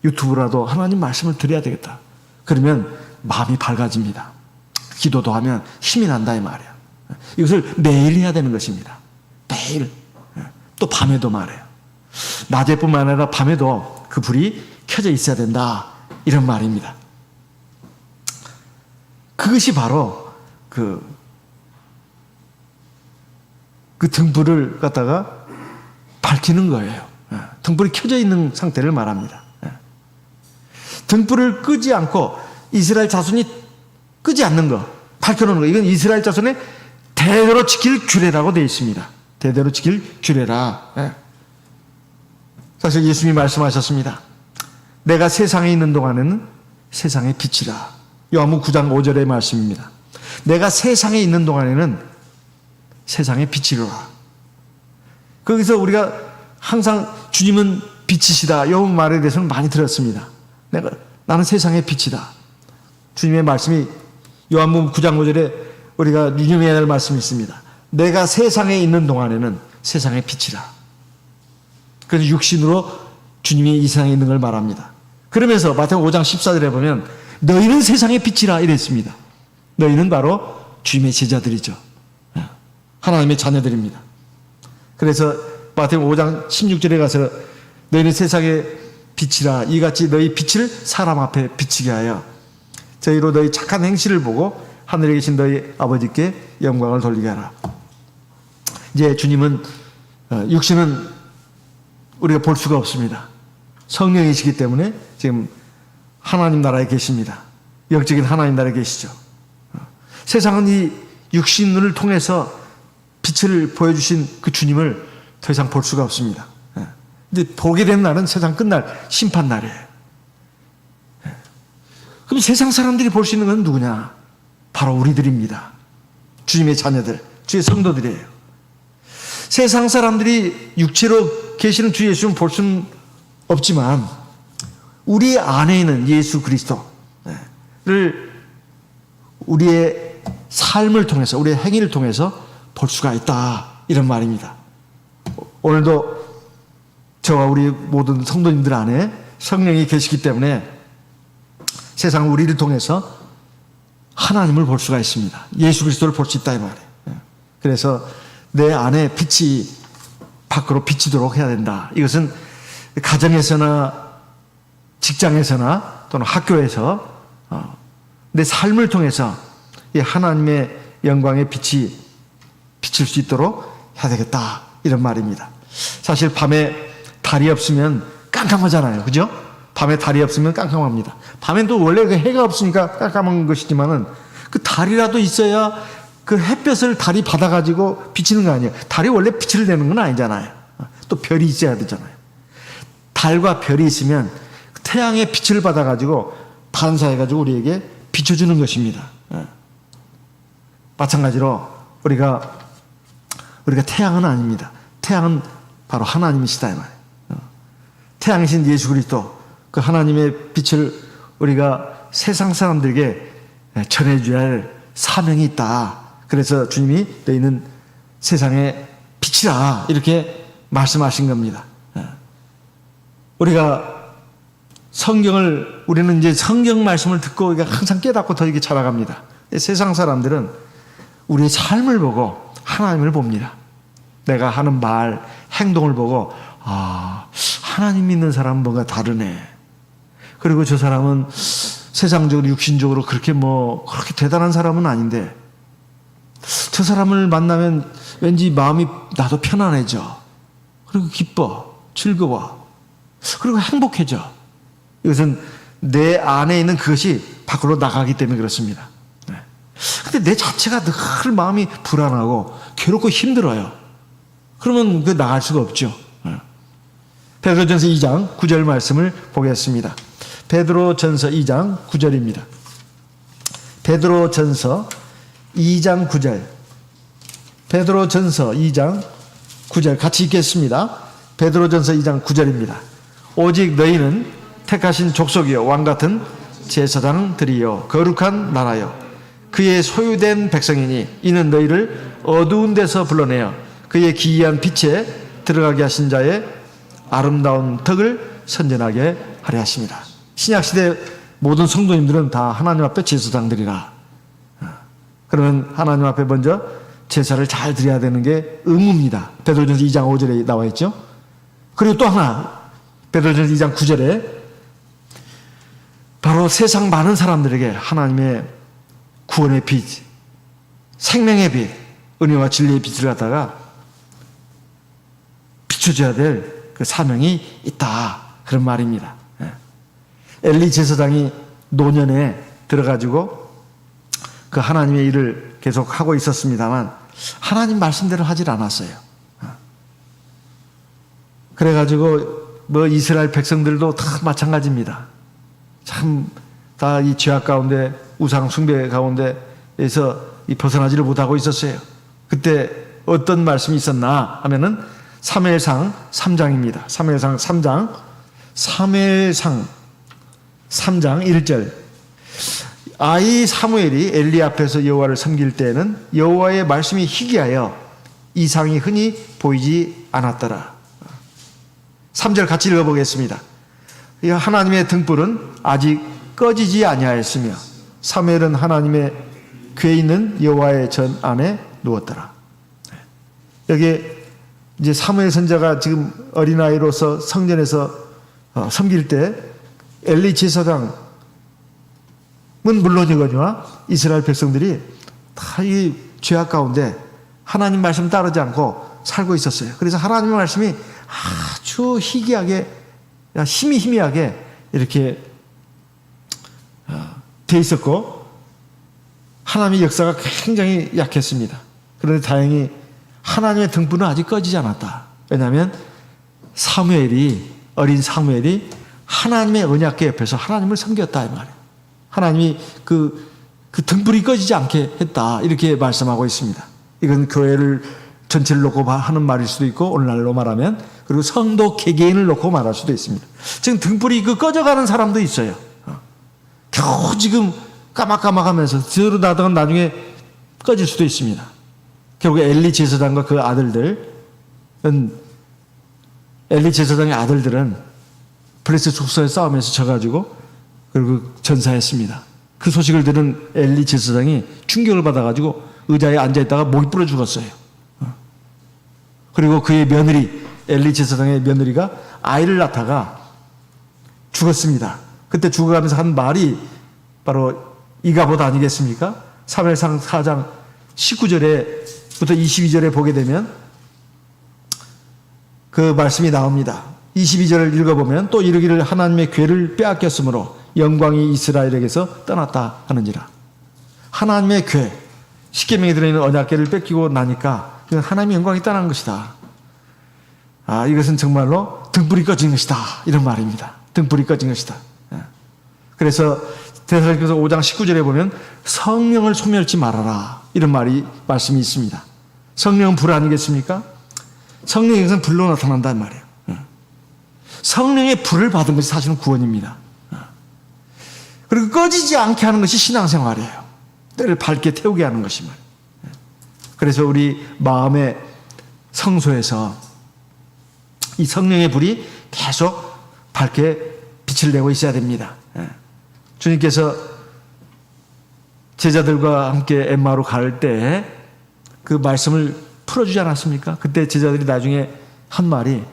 유튜브라도 하나님 말씀을 드려야 되겠다. 그러면 마음이 밝아집니다. 기도도 하면 힘이 난다 이 말이에요. 이것을 매일 해야 되는 것입니다. 매일. 또 밤에도 말해요. 낮에뿐만 아니라 밤에도 그 불이 켜져 있어야 된다. 이런 말입니다. 그것이 바로 그 등불을 갖다가 밝히는 거예요. 등불이 켜져 있는 상태를 말합니다. 등불을 끄지 않고 이스라엘 자손이 끄지 않는 거, 밝혀놓는 거, 이건 이스라엘 자손의 대대로 지킬 규례라고 되어 있습니다. 대대로 지킬 규례라. 사실 예수님이 말씀하셨습니다. 내가 세상에 있는 동안에는 세상의 빛이라. 요한복음 9장 5절의 말씀입니다. 내가 세상에 있는 동안에는 세상의 빛이로라. 거기서 우리가 항상 주님은 빛이시다. 이 말에 대해서는 많이 들었습니다. 나는 세상의 빛이다. 주님의 말씀이 요한복음 9장 5절에 우리가 유념해야 할 말씀이 있습니다. 내가 세상에 있는 동안에는 세상의 빛이라. 그래서 육신으로 주님이 이 세상에 있는 걸 말합니다. 그러면서 마태복음 5장 14절에 보면 너희는 세상의 빛이라 이랬습니다. 너희는 바로 주님의 제자들이죠. 하나님의 자녀들입니다. 그래서 마태복음 5장 16절에 가서 너희는 세상의 빛이라 이같이 너희 빛을 사람 앞에 비치게 하여 저희로 너희 착한 행실을 보고 하늘에 계신 너희 아버지께 영광을 돌리게 하라. 이제 주님은 육신은 우리가 볼 수가 없습니다. 성령이시기 때문에 지금 하나님 나라에 계십니다. 영적인 하나님 나라에 계시죠. 세상은 이 육신을 통해서 빛을 보여주신 그 주님을 더 이상 볼 수가 없습니다. 근데 보게 된 날은 세상 끝날 심판 날이에요. 그럼 세상 사람들이 볼 수 있는 건 누구냐? 바로 우리들입니다. 주님의 자녀들, 주의 성도들이에요. 세상 사람들이 육체로 계시는 주 예수는 볼 수는 없지만 우리 안에 있는 예수 그리스도를 우리의 삶을 통해서, 우리의 행위를 통해서 볼 수가 있다. 이런 말입니다. 오늘도 저와 우리 모든 성도님들 안에 성령이 계시기 때문에 세상 우리를 통해서 하나님을 볼 수가 있습니다. 예수 그리스도를 볼 수 있다 이 말이에요. 그래서 내 안에 빛이 밖으로 비치도록 해야 된다. 이것은 가정에서나 직장에서나 또는 학교에서 내 삶을 통해서 이 하나님의 영광의 빛이 비칠 수 있도록 해야 되겠다. 이런 말입니다. 사실 밤에 달이 없으면 깜깜하잖아요. 그죠? 밤에 달이 없으면 깜깜합니다. 밤엔 또 원래 그 해가 없으니까 깜깜한 것이지만은 그 달이라도 있어야 그 햇볕을 달이 받아가지고 비치는 거 아니에요. 달이 원래 빛을 내는 건 아니잖아요. 또 별이 있어야 되잖아요. 달과 별이 있으면 태양의 빛을 받아가지고 반사해가지고 우리에게 비춰주는 것입니다. 마찬가지로 우리가 태양은 아닙니다. 태양은 바로 하나님이시다 이 말이에요. 태양이신 예수 그리스도 그 하나님의 빛을 우리가 세상 사람들에게 전해줘야 할 사명이 있다. 그래서 주님이 너희는 세상의 빛이라 이렇게 말씀하신 겁니다. 우리가 우리는 이제 성경 말씀을 듣고 항상 깨닫고 더 이렇게 자라갑니다. 세상 사람들은 우리의 삶을 보고 하나님을 봅니다. 내가 하는 말, 행동을 보고 하나님 믿는 사람은 뭔가 다르네. 그리고 저 사람은 세상적으로 육신적으로 그렇게 대단한 사람은 아닌데 저 사람을 만나면 왠지 마음이 나도 편안해져. 그리고 기뻐, 즐거워. 그리고 행복해져. 이것은 내 안에 있는 그것이 밖으로 나가기 때문에 그렇습니다. 근데 내 자체가 늘 마음이 불안하고 괴롭고 힘들어요. 그러면 그 나갈 수가 없죠. 베드로전서 2장 9절 말씀을 보겠습니다. 베드로전서 2장 9절입니다. 베드로전서 2장 9절. 베드로전서 2장 9절 같이 읽겠습니다. 베드로전서 2장 9절입니다. 오직 너희는 택하신 족속이요 왕같은 제사장들이요 거룩한 나라요 그의 소유된 백성이니 이는 너희를 어두운 데서 불러내어 그의 기이한 빛에 들어가게 하신 자의 아름다운 덕을 선전하게 하려 하십니다. 신약시대 모든 성도님들은 다 하나님 앞에 제사장들이라. 그러면 하나님 앞에 먼저 제사를 잘 드려야 되는 게 의무입니다. 베드로전서 2장 5절에 나와 있죠. 그리고 또 하나 베드로전서 2장 9절에 바로 세상 많은 사람들에게 하나님의 구원의 빛, 생명의 빛, 은혜와 진리의 빛을 갖다가 비춰줘야 될 그 사명이 있다. 그런 말입니다. 엘리 제사장이 노년에 들어가지고 그 하나님의 일을 계속 하고 있었습니다만 하나님 말씀대로 하질 않았어요. 그래가지고 뭐 이스라엘 백성들도 다 마찬가지입니다. 참 다 이 죄악 가운데 우상 숭배 가운데에서 벗어나지를 못하고 있었어요. 그때 어떤 말씀이 있었나 하면은 사무엘상 3장입니다. 사무엘상 3장 1절. 아이 사무엘이 엘리 앞에서 여호와를 섬길 때에는 여호와의 말씀이 희귀하여 이상이 흔히 보이지 않았더라. 3절 같이 읽어보겠습니다. 하나님의 등불은 아직 꺼지지 아니하였으며 사무엘은 하나님의 궤에 있는 여호와의 전 안에 누웠더라. 여기 이제 사무엘 선지자가 지금 어린아이로서 성전에서 섬길 때 엘리 제사장은 물론이거니와 이스라엘 백성들이 다 이 죄악 가운데 하나님 말씀 따르지 않고 살고 있었어요. 그래서 하나님의 말씀이 아주 희귀하게, 희미하게 이렇게 돼 있었고 하나님의 역사가 굉장히 약했습니다. 그런데 다행히 하나님의 등불은 아직 꺼지지 않았다. 왜냐하면 어린 사무엘이 하나님의 언약궤 옆에서 하나님을 섬겼다 이 말이에요. 하나님이 그 등불이 꺼지지 않게 했다 이렇게 말씀하고 있습니다. 이건 교회를 전체를 놓고 하는 말일 수도 있고 오늘날로 말하면 그리고 성도 개개인을 놓고 말할 수도 있습니다. 지금 등불이 꺼져가는 사람도 있어요. 겨우 지금 까막까막하면서 저로 나다가 나중에 꺼질 수도 있습니다. 결국 엘리 제사장과 그 아들들은 엘리 제사장의 아들들은 블레셋 숙소에 싸우면서 져가지고 그리고 전사했습니다. 그 소식을 들은 엘리 제사장이 충격을 받아가지고 의자에 앉아있다가 목이 부러 죽었어요. 그리고 그의 며느리 엘리 제사장의 며느리가 아이를 낳다가 죽었습니다. 그때 죽어가면서 한 말이 바로 이가봇 아니겠습니까? 사무엘상 4장 19절부터 22절에 보게 되면 그 말씀이 나옵니다. 22절을 읽어보면 또 이르기를 하나님의 궤를 빼앗겼으므로 영광이 이스라엘에게서 떠났다 하는지라. 하나님의 궤, 십계명에 들어있는 언약궤를 뺏기고 나니까 하나님의 영광이 떠난 것이다. 이것은 정말로 등불이 꺼진 것이다. 이런 말입니다. 등불이 꺼진 것이다. 그래서 데살로니가서 5장 19절에 보면 성령을 소멸치 말아라. 이런 말씀이 있습니다. 성령은 불 아니겠습니까? 성령이 항상 불로 나타난단 말이에요. 성령의 불을 받은 것이 사실은 구원입니다. 그리고 꺼지지 않게 하는 것이 신앙생활이에요. 때를 밝게 태우게 하는 것이 말이에요. 그래서 우리 마음의 성소에서 이 성령의 불이 계속 밝게 빛을 내고 있어야 됩니다. 주님께서 제자들과 함께 엠마오로 갈 때 그 말씀을 풀어주지 않았습니까? 그때 제자들이 나중에 한 말이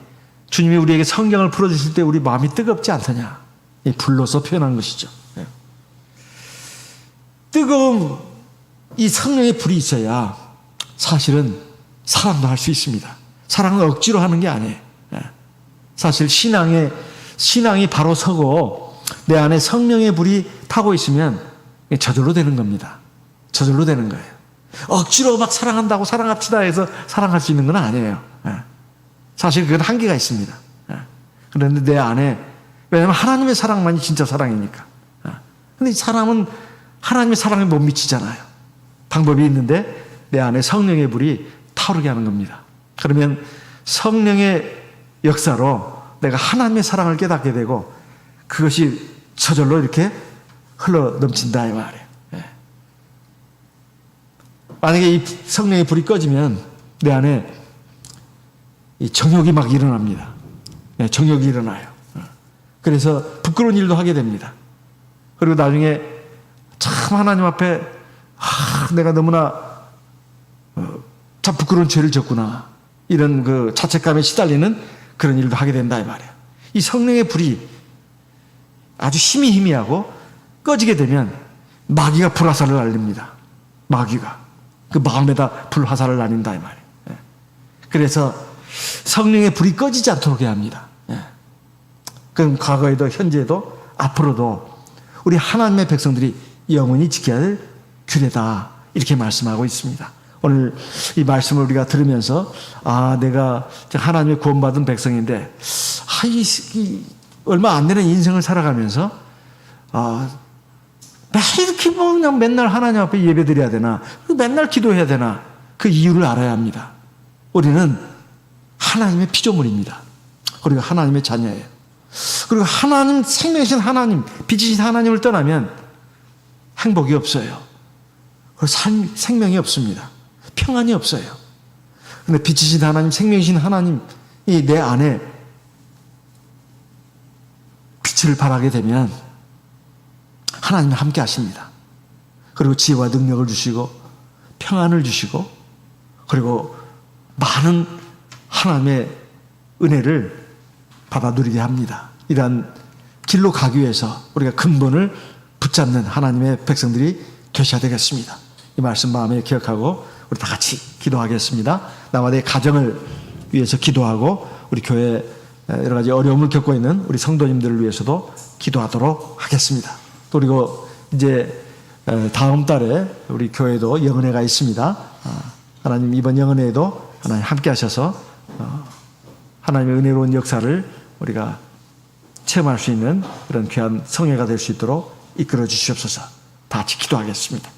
주님이 우리에게 성경을 풀어주실 때 우리 마음이 뜨겁지 않더냐. 이 불로서 표현한 것이죠. 뜨거움, 이 성령의 불이 있어야 사실은 사랑도 할 수 있습니다. 사랑은 억지로 하는 게 아니에요. 사실 신앙이 바로 서고 내 안에 성령의 불이 타고 있으면 저절로 되는 겁니다. 저절로 되는 거예요. 억지로 막 사랑한다고 사랑합시다 해서 사랑할 수 있는 건 아니에요. 사실 그건 한계가 있습니다. 그런데 내 안에, 왜냐하면 하나님의 사랑만이 진짜 사랑이니까. 근데 이 사람은 하나님의 사랑에 못 미치잖아요. 방법이 있는데 내 안에 성령의 불이 타오르게 하는 겁니다. 그러면 성령의 역사로 내가 하나님의 사랑을 깨닫게 되고 그것이 저절로 이렇게 흘러 넘친다 이 말이에요. 만약에 이 성령의 불이 꺼지면 내 안에 이 정욕이 막 일어납니다. 정욕이 일어나요. 그래서 부끄러운 일도 하게 됩니다. 그리고 나중에 참 하나님 앞에 내가 너무나 참 부끄러운 죄를 졌구나. 이런 그 자책감에 시달리는 그런 일도 하게 된다 이 말이에요. 이 성령의 불이 아주 희미하고 꺼지게 되면 마귀가 불화살을 날립니다. 마귀가 그 마음에다 불화살을 날린다 이 말이에요. 그래서 성령의 불이 꺼지지 않도록 해야 합니다. 예. 그럼 과거에도 현재에도 앞으로도 우리 하나님의 백성들이 영원히 지켜야 할 규례다. 이렇게 말씀하고 있습니다. 오늘 이 말씀을 우리가 들으면서 내가 하나님의 구원받은 백성인데 얼마 안 되는 인생을 살아가면서 매일 이렇게 그냥 맨날 하나님 앞에 예배드려야 되나, 맨날 기도해야 되나, 그 이유를 알아야 합니다. 우리는 하나님의 피조물입니다. 그리고 하나님의 자녀예요. 그리고 하나님, 생명이신 하나님, 빛이신 하나님을 떠나면 행복이 없어요. 그리고 생명이 없습니다. 평안이 없어요. 근데 빛이신 하나님, 생명이신 하나님이 내 안에 빛을 발하게 되면 하나님이 함께 하십니다. 그리고 지혜와 능력을 주시고 평안을 주시고 그리고 많은 하나님의 은혜를 받아 누리게 합니다. 이러한 길로 가기 위해서 우리가 근본을 붙잡는 하나님의 백성들이 되셔야 되겠습니다. 이 말씀 마음에 기억하고 우리 다 같이 기도하겠습니다. 나와 내 가정을 위해서 기도하고 우리 교회 여러 가지 어려움을 겪고 있는 우리 성도님들을 위해서도 기도하도록 하겠습니다. 그리고 이제 다음 달에 우리 교회도 영은회가 있습니다. 하나님 이번 영은회에도 하나님 함께 하셔서 하나님의 은혜로운 역사를 우리가 체험할 수 있는 그런 귀한 성회가 될 수 있도록 이끌어 주시옵소서. 다 같이 기도하겠습니다.